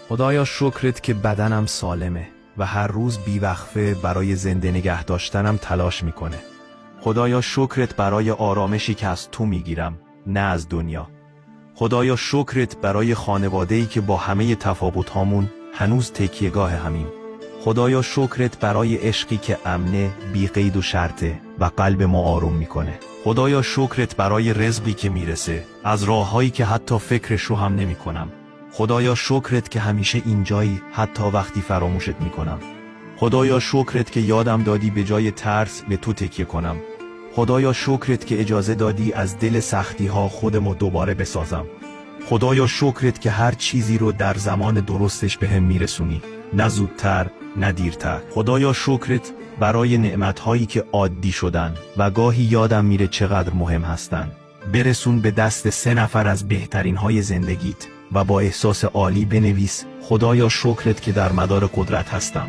خدایا شکرت که بدنم سالمه و هر روز بیوقفه برای زنده نگه داشتنم تلاش میکنه. خدایا شکرت برای آرامشی که از تو میگیرم، نه از دنیا. خدایا شکرت برای خانواده‌ای که با همه تفاوت‌هامون هنوز تکیهگاه همیم. خدایا شکرت برای عشقی که امنه، بی قید و شرطه و قلب ما آروم میکنه. خدایا شکرت برای رزقی که میرسه از راههایی که حتی فکرش رو هم نمیکنم. خدایا شکرت که همیشه اینجایی حتی وقتی فراموشت میکنم. خدایا شکرت که یادم دادی به جای ترس به تو تکیه کنم. خدایا شکرت که اجازه دادی از دل سختی ها خودمو دوباره بسازم. خدایا شکرت که هر چیزی رو در زمان درستش بهم میرسونی، نه زودتر نه دیرتر. خدایا شکرت برای نعمتهایی که عادی شدن و گاهی یادم میره چقدر مهم هستن. برسون به دست 3 نفر از بهترین های زندگیت و با احساس عالی بنویس: خدایا شکرت که در مدار قدرت هستم.